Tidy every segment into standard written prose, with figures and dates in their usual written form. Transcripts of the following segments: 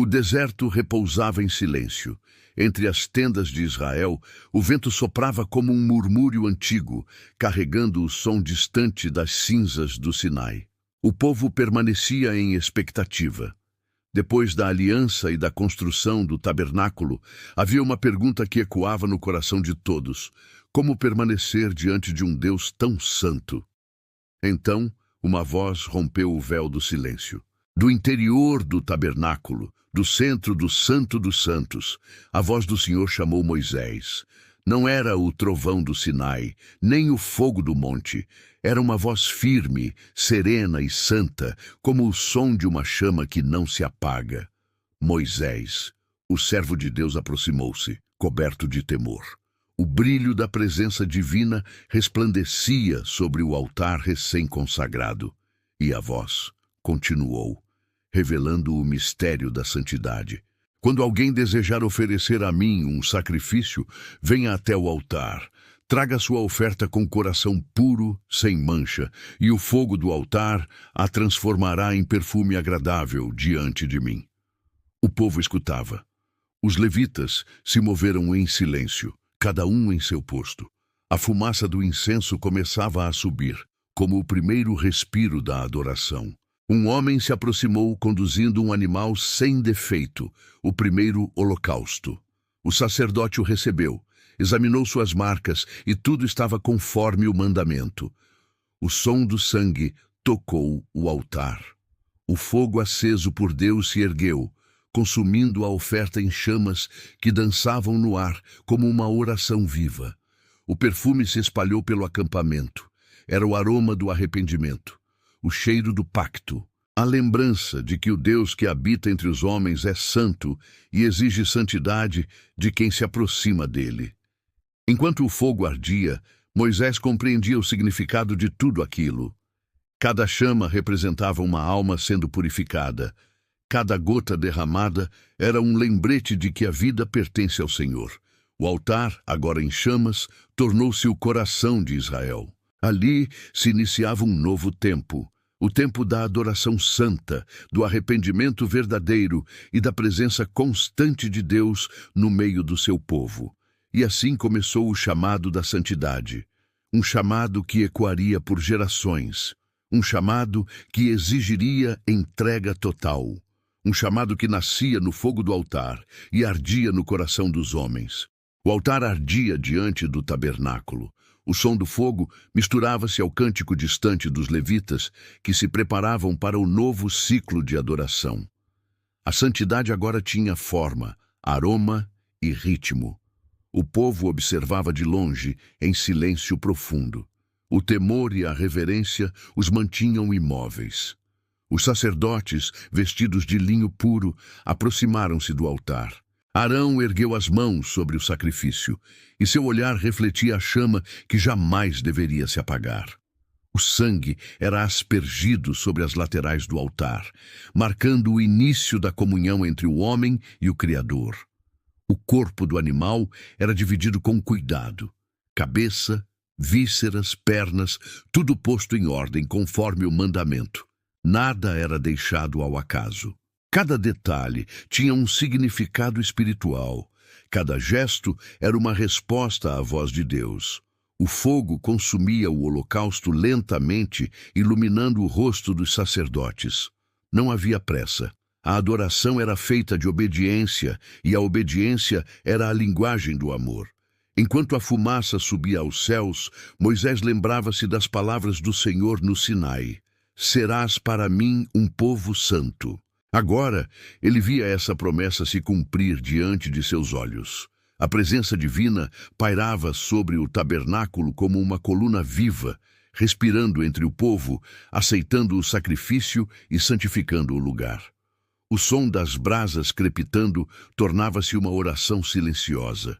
O deserto repousava em silêncio. Entre as tendas de Israel, o vento soprava como um murmúrio antigo, carregando o som distante das cinzas do Sinai. O povo permanecia em expectativa. Depois da aliança e da construção do tabernáculo, havia uma pergunta que ecoava no coração de todos: como permanecer diante de um Deus tão santo? Então, uma voz rompeu o véu do silêncio. Do interior do tabernáculo, do centro do Santo dos Santos, a voz do Senhor chamou Moisés. Não era o trovão do Sinai, nem o fogo do monte. Era uma voz firme, serena e santa, como o som de uma chama que não se apaga. Moisés, o servo de Deus, aproximou-se, coberto de temor. O brilho da presença divina resplandecia sobre o altar recém-consagrado. E a voz continuou, revelando o mistério da santidade. Quando alguém desejar oferecer a mim um sacrifício, venha até o altar. Traga sua oferta com coração puro, sem mancha, e o fogo do altar a transformará em perfume agradável diante de mim. O povo escutava. Os levitas se moveram em silêncio, cada um em seu posto. A fumaça do incenso começava a subir, como o primeiro respiro da adoração. Um homem se aproximou conduzindo um animal sem defeito, o primeiro holocausto. O sacerdote o recebeu, examinou suas marcas e tudo estava conforme o mandamento. O som do sangue tocou o altar. O fogo aceso por Deus se ergueu, consumindo a oferta em chamas que dançavam no ar como uma oração viva. O perfume se espalhou pelo acampamento. Era o aroma do arrependimento, o cheiro do pacto, a lembrança de que o Deus que habita entre os homens é santo e exige santidade de quem se aproxima dele. Enquanto o fogo ardia, Moisés compreendia o significado de tudo aquilo. Cada chama representava uma alma sendo purificada. Cada gota derramada era um lembrete de que a vida pertence ao Senhor. O altar, agora em chamas, tornou-se o coração de Israel. Ali se iniciava um novo tempo, o tempo da adoração santa, do arrependimento verdadeiro e da presença constante de Deus no meio do seu povo. E assim começou o chamado da santidade, um chamado que ecoaria por gerações, um chamado que exigiria entrega total, um chamado que nascia no fogo do altar e ardia no coração dos homens. O altar ardia diante do tabernáculo. O som do fogo misturava-se ao cântico distante dos levitas, que se preparavam para o novo ciclo de adoração. A santidade agora tinha forma, aroma e ritmo. O povo observava de longe, em silêncio profundo. O temor e a reverência os mantinham imóveis. Os sacerdotes, vestidos de linho puro, aproximaram-se do altar. Arão ergueu as mãos sobre o sacrifício, e seu olhar refletia a chama que jamais deveria se apagar. O sangue era aspergido sobre as laterais do altar, marcando o início da comunhão entre o homem e o Criador. O corpo do animal era dividido com cuidado. Cabeça, vísceras, pernas, tudo posto em ordem conforme o mandamento. Nada era deixado ao acaso. Cada detalhe tinha um significado espiritual. Cada gesto era uma resposta à voz de Deus. O fogo consumia o holocausto lentamente, iluminando o rosto dos sacerdotes. Não havia pressa. A adoração era feita de obediência, e a obediência era a linguagem do amor. Enquanto a fumaça subia aos céus, Moisés lembrava-se das palavras do Senhor no Sinai: "Serás para mim um povo santo." Agora, ele via essa promessa se cumprir diante de seus olhos. A presença divina pairava sobre o tabernáculo como uma coluna viva, respirando entre o povo, aceitando o sacrifício e santificando o lugar. O som das brasas crepitando tornava-se uma oração silenciosa.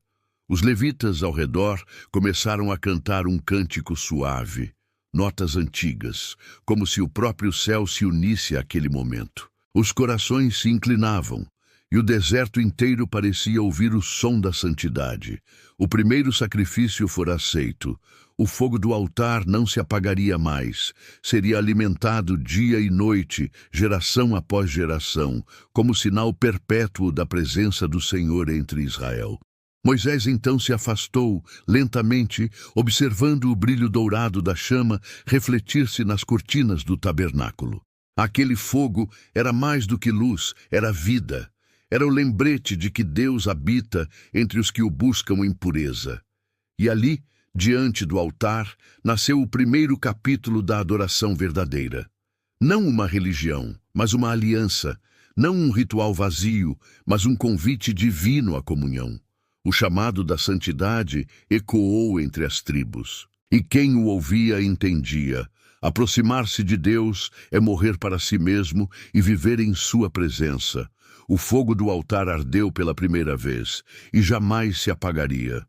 Os levitas ao redor começaram a cantar um cântico suave, notas antigas, como se o próprio céu se unisse àquele momento. Os corações se inclinavam, e o deserto inteiro parecia ouvir o som da santidade. O primeiro sacrifício fora aceito. O fogo do altar não se apagaria mais. Seria alimentado dia e noite, geração após geração, como sinal perpétuo da presença do Senhor entre Israel. Moisés então se afastou, lentamente, observando o brilho dourado da chama refletir-se nas cortinas do tabernáculo. Aquele fogo era mais do que luz, era vida. Era o lembrete de que Deus habita entre os que o buscam em pureza. E ali, diante do altar, nasceu o primeiro capítulo da adoração verdadeira. Não uma religião, mas uma aliança. Não um ritual vazio, mas um convite divino à comunhão. O chamado da santidade ecoou entre as tribos. E quem o ouvia entendia. Aproximar-se de Deus é morrer para si mesmo e viver em sua presença. O fogo do altar ardeu pela primeira vez e jamais se apagaria.